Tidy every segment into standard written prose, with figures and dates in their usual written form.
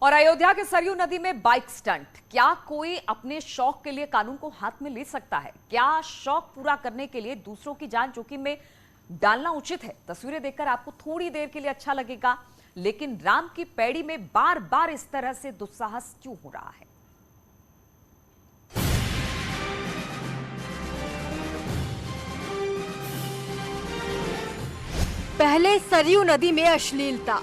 और अयोध्या के सरयू नदी में बाइक स्टंट, क्या कोई अपने शौक के लिए कानून को हाथ में ले सकता है? क्या शौक पूरा करने के लिए दूसरों की जान जोखिम में डालना उचित है? तस्वीरें देखकर आपको थोड़ी देर के लिए अच्छा लगेगा, लेकिन राम की पैड़ी में बार बार इस तरह से दुस्साहस क्यों हो रहा है? पहले सरयू नदी में अश्लीलता,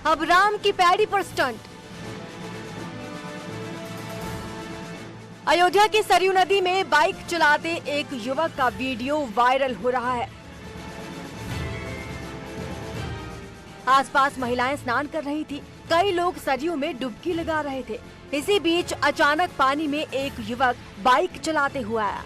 अब राम की पैड़ी पर स्टंट। अयोध्या की सरयू नदी में बाइक चलाते एक युवक का वीडियो वायरल हो रहा है। आसपास महिलाएं स्नान कर रही थी, कई लोग सरयू में डुबकी लगा रहे थे। इसी बीच अचानक पानी में एक युवक बाइक चलाते हुए आया।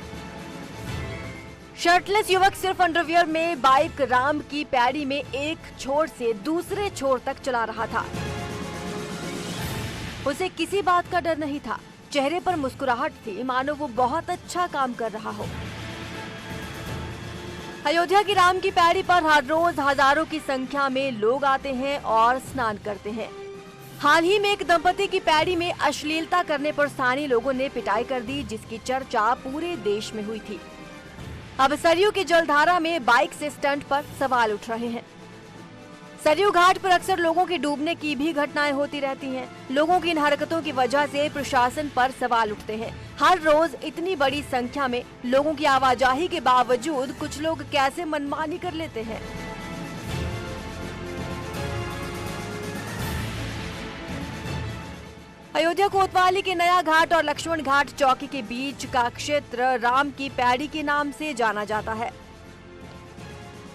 शर्टलेस युवक सिर्फ अंडरवियर में बाइक राम की पैड़ी में एक छोर से दूसरे छोर तक चला रहा था। उसे किसी बात का डर नहीं था, चेहरे पर मुस्कुराहट थी, मानो वो बहुत अच्छा काम कर रहा हो। अयोध्या की राम की पैड़ी पर हर रोज हजारों की संख्या में लोग आते हैं और स्नान करते हैं। हाल ही में एक दंपति की पैड़ी में अश्लीलता करने पर स्थानीय लोगों ने पिटाई कर दी, जिसकी चर्चा पूरे देश में हुई थी। अब सरयू की जलधारा में बाइक से स्टंट पर सवाल उठ रहे हैं। सरयू घाट पर अक्सर लोगों के डूबने की भी घटनाएं होती रहती हैं। लोगों की इन हरकतों की वजह से प्रशासन पर सवाल उठते हैं। हर रोज इतनी बड़ी संख्या में लोगों की आवाजाही के बावजूद कुछ लोग कैसे मनमानी कर लेते हैं? अयोध्या कोतवाली के नया घाट और लक्ष्मण घाट चौकी के बीच का क्षेत्र राम की पैड़ी के नाम से जाना जाता है।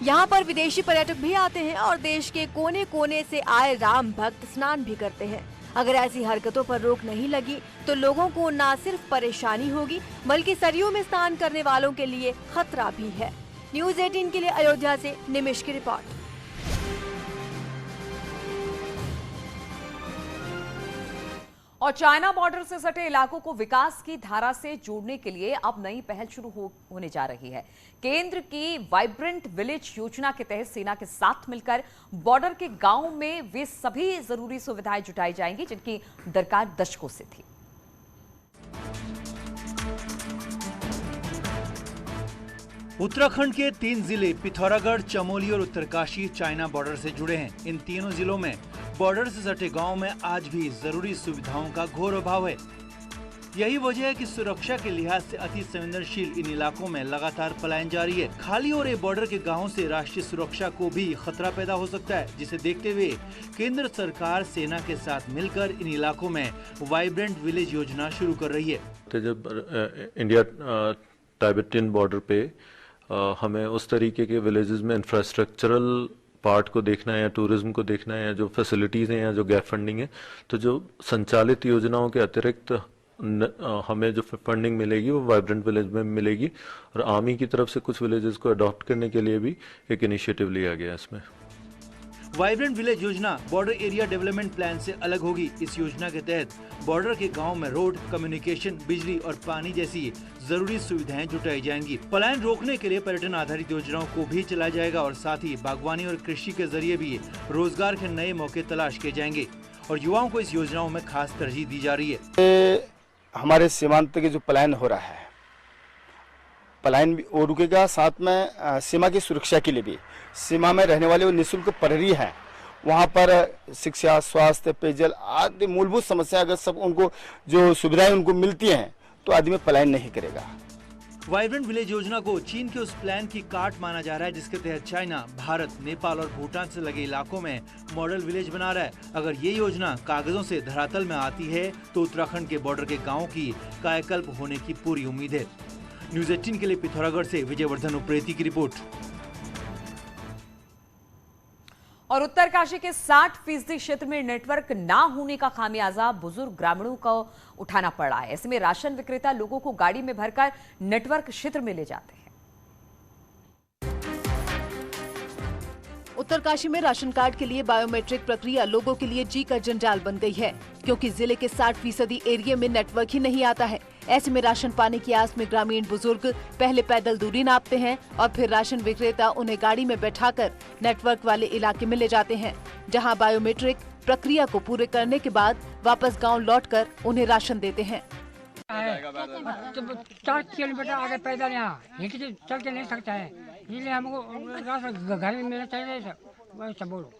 यहाँ पर विदेशी पर्यटक भी आते हैं और देश के कोने कोने से आए राम भक्त स्नान भी करते हैं। अगर ऐसी हरकतों पर रोक नहीं लगी तो लोगों को न सिर्फ परेशानी होगी, बल्कि सरयू में स्नान करने वालों के लिए खतरा भी है। न्यूज़ 18 के लिए अयोध्या से निमिष की रिपोर्ट। और चाइना बॉर्डर से सटे इलाकों को विकास की धारा से जोड़ने के लिए अब नई पहल शुरू होने जा रही है। केंद्र की वाइब्रेंट विलेज योजना के तहत सेना के साथ मिलकर बॉर्डर के गांवों में वे सभी जरूरी सुविधाएं जुटाई जाएंगी जिनकी दरकार दशकों से थी। उत्तराखंड के 3 जिले पिथौरागढ़, चमोली और उत्तरकाशी चाइना बॉर्डर से जुड़े हैं। इन तीनों जिलों में बॉर्डर से सटे गांव में आज भी जरूरी सुविधाओं का घोर अभाव है। यही वजह है कि सुरक्षा के लिहाज से अति संवेदनशील इन इलाकों में लगातार पलायन जारी है। खाली हो रहे बॉर्डर के गांवों से राष्ट्रीय सुरक्षा को भी खतरा पैदा हो सकता है, जिसे देखते हुए केंद्र सरकार सेना के साथ मिलकर इन इलाकों में वाइब्रेंट विलेज योजना शुरू कर रही है। जब इंडिया टाइबेटियन बॉर्डर पे हमें उस तरीके के विलेजेस में इंफ्रास्ट्रक्चरल पार्ट को देखना है या टूरिज्म को देखना है या जो फैसिलिटीज़ हैं या जो गैप फंडिंग है, तो जो संचालित योजनाओं के अतिरिक्त हमें जो फंडिंग मिलेगी वो वाइब्रेंट विलेज में मिलेगी। और आर्मी की तरफ से कुछ विलेजेस को अडॉप्ट करने के लिए भी एक इनिशिएटिव लिया गया है। इसमें वाइब्रेंट विलेज योजना बॉर्डर एरिया डेवलपमेंट प्लान से अलग होगी। इस योजना के तहत बॉर्डर के गांव में रोड, कम्युनिकेशन, बिजली और पानी जैसी जरूरी सुविधाएं जुटाई जाएंगी। पलायन रोकने के लिए पर्यटन आधारित योजनाओं को भी चलाया जाएगा और साथ ही बागवानी और कृषि के जरिए भी रोजगार के नए मौके तलाश किए जाएंगे और युवाओं को इस योजनाओं में खास तरजीह दी जा रही है। हमारे सीमांत के जो पलायन हो रहा है, पलायन भी वो रुकेगा, साथ में सीमा की सुरक्षा के लिए भी सीमा में रहने वाले वो निःशुल्क प्रहरी हैं, वहाँ पर शिक्षा, स्वास्थ्य, पेयजल आदि मूलभूत समस्या अगर सब उनको जो सुविधाएं उनको मिलती हैं तो आदमी पलायन नहीं करेगा। वाइब्रेंट विलेज योजना को चीन के उस प्लान की काट माना जा रहा है जिसके तहत चाइना, भारत, नेपाल और भूटान से लगे इलाकों में मॉडल विलेज बना रहा है। अगर ये योजना कागजों से धरातल में आती है तो उत्तराखंड के बॉर्डर के गाँव की कायाकल्प होने की पूरी उम्मीद है। न्यूज़ 18 के लिए पिथौरागढ़ से विजयवर्धन उप्रेती की रिपोर्ट। और उत्तरकाशी के 60% क्षेत्र में नेटवर्क ना होने का खामियाजा बुजुर्ग ग्रामीणों को उठाना पड़ा है। ऐसे में राशन विक्रेता लोगों को गाड़ी में भरकर नेटवर्क क्षेत्र में ले जाते हैं। उत्तरकाशी में राशन कार्ड के लिए बायोमेट्रिक प्रक्रिया लोगों के लिए जी का जंजाल बन गई है, क्योंकि जिले के 60% एरिया में नेटवर्क ही नहीं आता है। ऐसे में राशन पाने की आस में ग्रामीण बुजुर्ग पहले पैदल दूरी नापते हैं और फिर राशन विक्रेता उन्हें गाड़ी में बैठाकर नेटवर्क वाले इलाके में ले जाते हैं, जहां बायोमेट्रिक प्रक्रिया को पूरे करने के बाद वापस गांव लौटकर उन्हें राशन देते हैं। 4 किलोमीटर आगे पैदल यहाँ चल के नहीं सकता है, इसलिए हमको घर में मिलना चाहिए। सब बोलो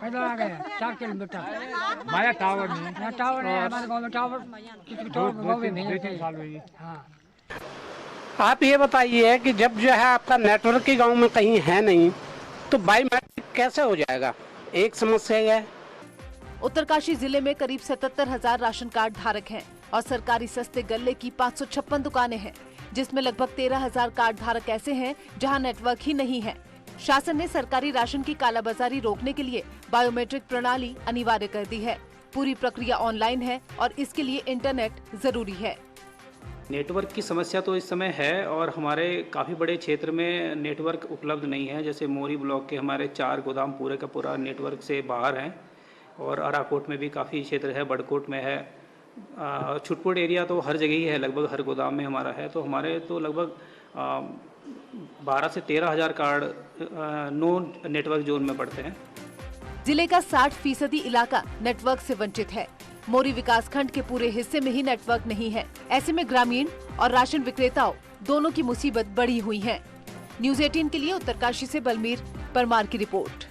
पैदल आ गए 4 किलोमीटर। हमारा टावर है, हमारे गाँव में टावर हाँ। आप ये बताइए कि जब जो है आपका नेटवर्क के गांव में कहीं है नहीं तो बायोमेट्रिक कैसे हो जाएगा, एक समस्या है। उत्तरकाशी जिले में करीब 77,000 राशन कार्ड धारक हैं और सरकारी सस्ते गल्ले की 556 दुकानें हैं, जिसमें लगभग 13,000 कार्ड धारक ऐसे हैं जहां नेटवर्क ही नहीं है। शासन ने सरकारी राशन की कालाबाजारी रोकने के लिए बायोमेट्रिक प्रणाली अनिवार्य कर दी है। पूरी प्रक्रिया ऑनलाइन है और इसके लिए इंटरनेट जरूरी है। नेटवर्क की समस्या तो इस समय है और हमारे काफ़ी बड़े क्षेत्र में नेटवर्क उपलब्ध नहीं है। जैसे मोरी ब्लॉक के हमारे 4 गोदाम पूरे का पूरा नेटवर्क से बाहर हैं और अराकोट में भी काफ़ी क्षेत्र है, बड़कोट में है, छुटपुट एरिया तो हर जगह ही है, लगभग हर गोदाम में हमारा है। तो हमारे तो लगभग 12 से 13,000 कार्ड नो नेटवर्क जोन में पड़ते हैं। जिले का 60% इलाका नेटवर्क से वंचित है। मोरी विकासखंड के पूरे हिस्से में ही नेटवर्क नहीं है। ऐसे में ग्रामीण और राशन विक्रेताओं दोनों की मुसीबत बढ़ी हुई है। न्यूज़ 18 के लिए उत्तरकाशी से बलमीर परमार की रिपोर्ट।